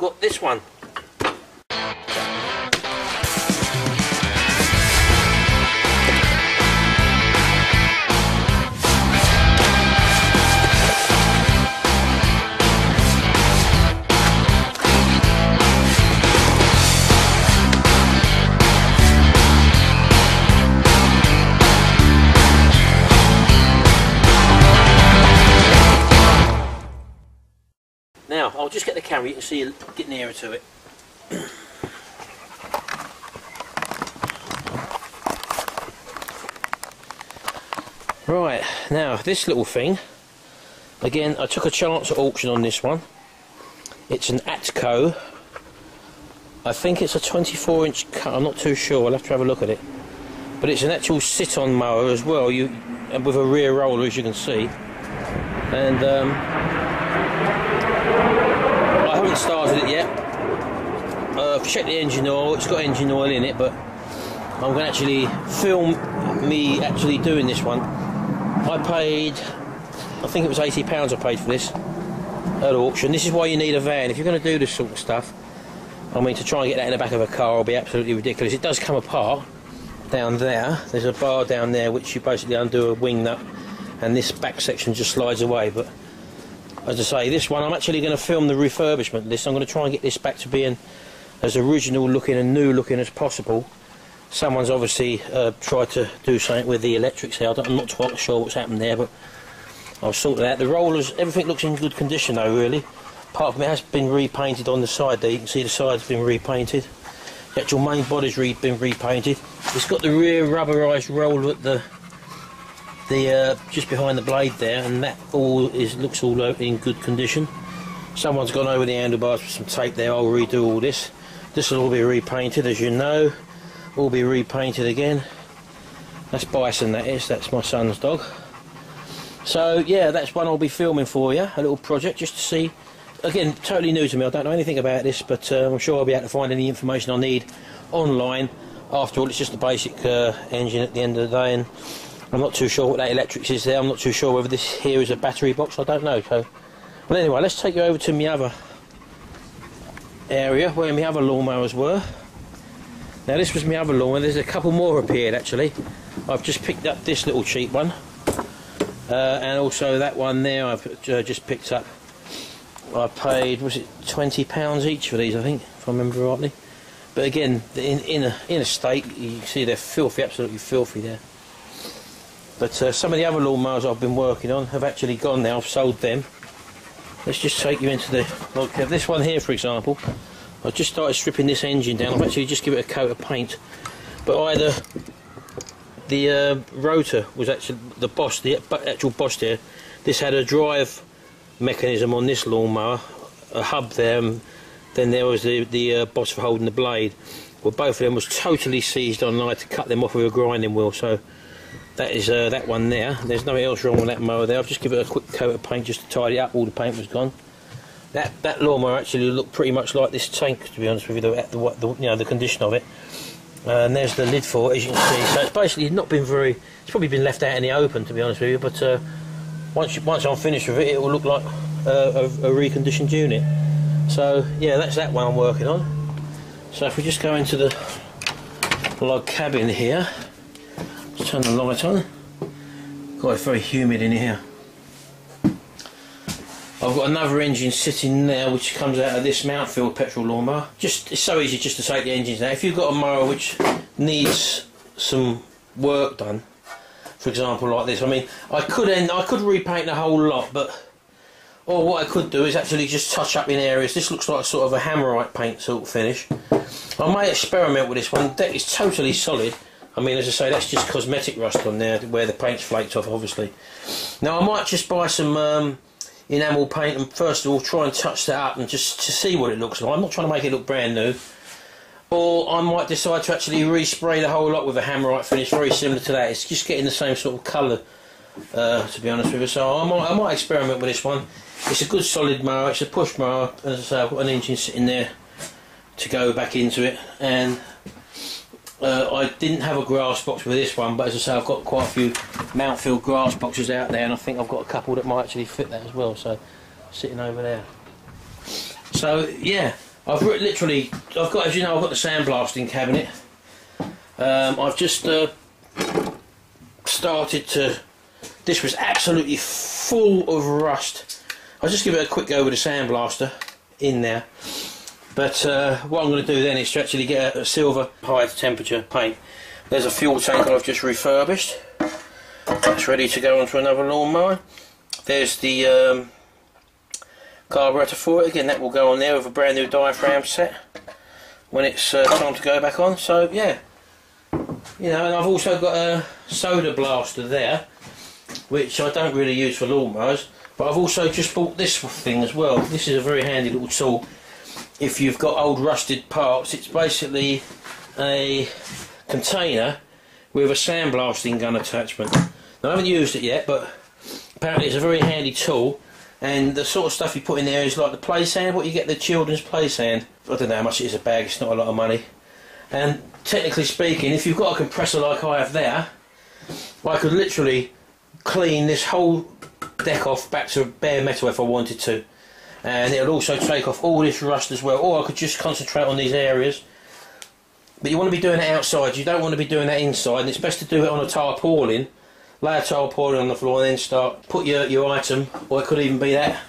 got this one. Now, I'll just get the camera, you can see it, get nearer to it. Right, now this little thing, again, I took a chance at auction on this one. It's an Atco. I think it's a 24-inch cut, I'm not too sure, I'll have to have a look at it. But it's an actual sit-on mower as well, and with a rear roller, as you can see. And I haven't started it yet. I've checked the engine oil, it's got engine oil in it, but I'm going to actually film me actually doing this one. I paid, I think it was £80 I paid for this at auction. This is why you need a van. If you're going to do this sort of stuff, I mean, to try and get that in the back of a car will be absolutely ridiculous. It does come apart down there. There's a bar down there which you basically undo a wing nut, and this back section just slides away. But as I say, this one I'm actually going to film the refurbishment of this. I'm going to try and get this back to being as original looking and new looking as possible. Someone's obviously tried to do something with the electrics here. I'm not quite sure what's happened there, but I'll sort that out. The rollers, everything looks in good condition though, really. Apart from it has been repainted on the side there. You can see the side's been repainted. The actual main body's been repainted. It's got the rear rubberised roller at the just behind the blade there, and that looks all in good condition. Someone's gone over the handlebars with some tape there. I'll redo all this. This will all be repainted, as you know. All be repainted again. That's Bison, that is. That's my son's dog. So yeah, that's one I'll be filming for you. A little project just to see. Again, totally new to me. I don't know anything about this, but I'm sure I'll be able to find any information I need online. After all, it's just a basic engine at the end of the day, and I'm not too sure what that electrics is there. I'm not too sure whether this here is a battery box. I don't know. So, well, anyway, let's take you over to my other area where my other lawnmowers were. Now, this was my other lawnmower. There's a couple more appeared actually. I've just picked up this little cheap one, and also that one there. I've just picked up. I paid, was it £20 each for these? I think, if I remember rightly. But again, in a state, you can see they're filthy, absolutely filthy there. But some of the other lawnmowers I've been working on have actually gone now. I've sold them. Let's just take you into the log cab. This one here, for example, I just started stripping this engine down. I've actually just given it a coat of paint. But either the rotor was actually the boss, the actual boss there. This had a drive mechanism on this lawnmower, a hub there. Then there was the boss for holding the blade. Well, both of them was totally seized on, and I had to cut them off with a grinding wheel. So that is that one there. There's nothing else wrong with that mower there. I've just given it a quick coat of paint just to tidy it up. All the paint was gone. That lawnmower actually looked pretty much like this tank, to be honest with you. The condition of it. And there's the lid for it, as you can see. So it's basically not been very. It's probably been left out in the open, to be honest with you. But once I'm finished with it, it will look like a reconditioned unit. So yeah, that's that one I'm working on. So if we just go into the log cabin here, let's turn the light on. God, it's very humid in here. I've got another engine sitting there which comes out of this Mountfield petrol lawnmower. It's so easy just to take the engines out. If you've got a mower which needs some work done, for example like this, I mean, I could repaint the whole lot, but or what I could do is actually just touch up in areas. This looks like sort of a hammerite paint sort of finish. I may experiment with this one. That is totally solid. I mean, as I say, that's just cosmetic rust on there where the paint's flaked off, obviously. Now I might just buy some enamel paint and first of all try and touch that up and just to see what it looks like. I'm not trying to make it look brand new. Or I might decide to actually respray the whole lot with a hammerite finish, very similar to that. It's just getting the same sort of colour, to be honest with you. So I might experiment with this one. It's a good solid mower, it's a push mower. As I say, I've got an engine sitting there to go back into it. And I didn't have a grass box with this one, but as I say, I've got quite a few Mountfield grass boxes out there, and I think I've got a couple that might actually fit that as well. So, sitting over there. So yeah, literally, as you know, I've got the sandblasting cabinet. I've just started to. This was absolutely full of rust. I'll just give it a quick go with the sandblaster in there. But what I'm going to do then is to actually get a silver high temperature paint. There's a fuel tank I've just refurbished. It's ready to go onto another lawnmower. There's the carburetor for it. Again, that will go on there with a brand new diaphragm set when it's time to go back on. So yeah, you know, and I've also got a soda blaster there, which I don't really use for lawnmowers, but I've also just bought this thing as well. This is a very handy little tool if you've got old rusted parts. It's basically a container with a sandblasting gun attachment. Now, I haven't used it yet, but apparently it's a very handy tool, and the sort of stuff you put in there is like the play sand, what you get the children's play sand. I don't know how much it is a bag, it's not a lot of money. And technically speaking, if you've got a compressor like I have there, I could literally clean this whole deck off back to bare metal if I wanted to, and it'll also take off all this rust as well. Or I could just concentrate on these areas, but you want to be doing it outside, you don't want to be doing that inside, and it's best to do it on a tarpaulin. Lay a tarpaulin on the floor and then put your item, or it could even be that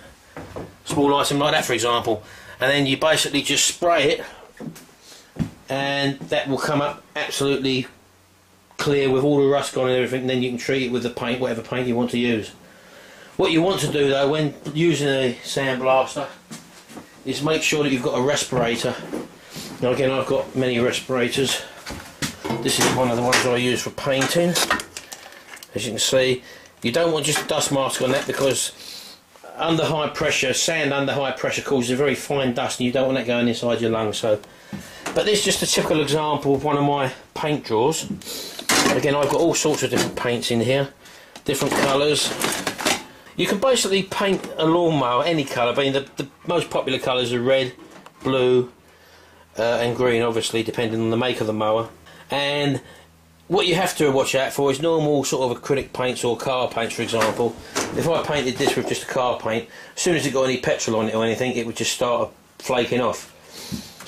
small item like that, for example, and then you basically just spray it, and that will come up absolutely clear with all the rust gone and everything. And then you can treat it with the paint, whatever paint you want to use. What you want to do though when using a sandblaster is make sure that you've got a respirator. Now again, I've got many respirators. This is one of the ones I use for painting. As you can see, you don't want just a dust mask on that, because under high pressure, sand under high pressure causes a very fine dust, and you don't want that going inside your lungs. So, but this is just a typical example of one of my paint drawers. Again, I've got all sorts of different paints in here, different colours. You can basically paint a lawnmower any colour. I mean, the most popular colours are red, blue, and green, obviously, depending on the make of the mower. And what you have to watch out for is normal sort of acrylic paints or car paints, for example. If I painted this with just a car paint, as soon as it got any petrol on it or anything, it would just start flaking off.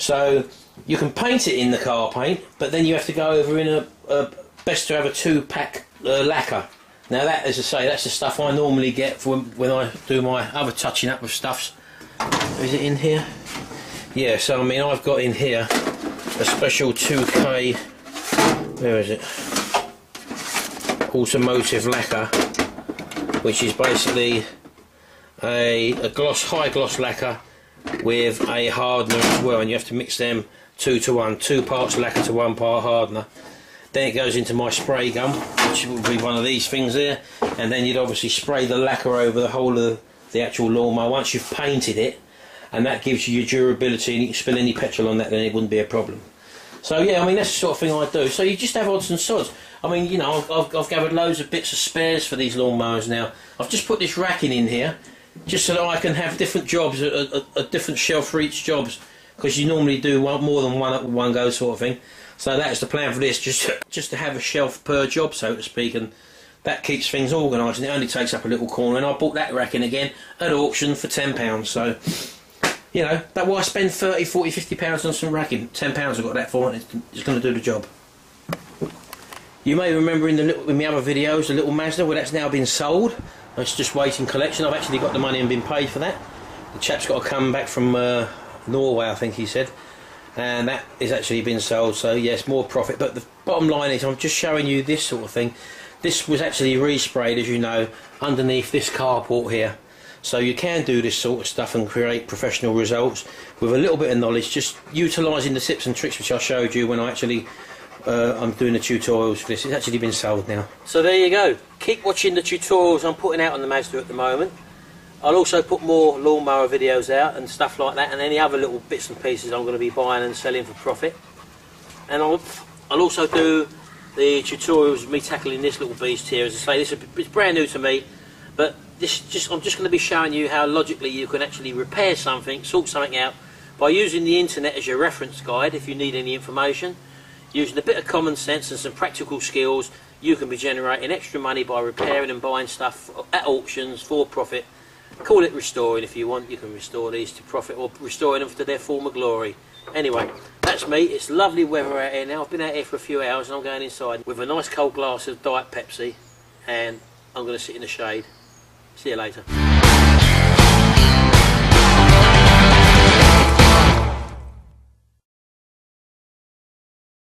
So you can paint it in the car paint, but then you have to go over in a best to have a 2-pack lacquer. Now that, as I say, that's the stuff I normally get for when I do my other touching up of stuffs. Is it in here? Yeah, so I mean, I've got in here a special 2K, where is it, automotive lacquer, which is basically a high gloss lacquer with a hardener as well, and you have to mix them 2 to 1, 2 parts lacquer to 1 part hardener. Then it goes into my spray gun, which will be one of these things there, and then you'd obviously spray the lacquer over the whole of the actual lawnmower once you've painted it, and that gives you your durability, and you can spill any petrol on that, then it wouldn't be a problem. So yeah, I mean, that's the sort of thing I do. So you just have odds and sods. I mean, you know, I've gathered loads of bits of spares for these lawnmowers now. I've just put this racking in here just so that I can have different jobs, a different shelf for each jobs, because you normally do more than one at one go sort of thing. So that's the plan for this, just to have a shelf per job, so to speak, and that keeps things organised, and it only takes up a little corner. And I bought that racking again at auction for £10, so you know, that why I spend 30, 40, 50 pounds on some racking. £10 I've got that for, and it's going to do the job. You may remember in the other videos, the little Mazda, well, that's now been sold. It's just waiting collection. I've actually got the money and been paid for that. The chap's got to come back from Norway, I think he said, and that is actually been sold. So yes, more profit. But the bottom line is, I'm just showing you this sort of thing. This was actually resprayed, as you know, underneath this carport here. So you can do this sort of stuff and create professional results with a little bit of knowledge, just utilising the tips and tricks which I showed you when I actually I'm doing the tutorials for this. It's actually been sold now. So there you go. Keep watching the tutorials I'm putting out on the Mazda at the moment. I'll also put more lawnmower videos out and stuff like that, and any other little bits and pieces I'm going to be buying and selling for profit. And I'll also do the tutorials of me tackling this little beast here. As I say, it's brand new to me, but I'm just going to be showing you how logically you can actually repair something, sort something out, by using the internet as your reference guide if you need any information. Using a bit of common sense and some practical skills, you can be generating extra money by repairing and buying stuff at auctions for profit, Call it restoring if you want. You can restore these to profit or restoring them to their former glory. Anyway, that's me. It's lovely weather out here now. I've been out here for a few hours and I'm going inside with a nice cold glass of Diet Pepsi and I'm going to sit in the shade. See you later.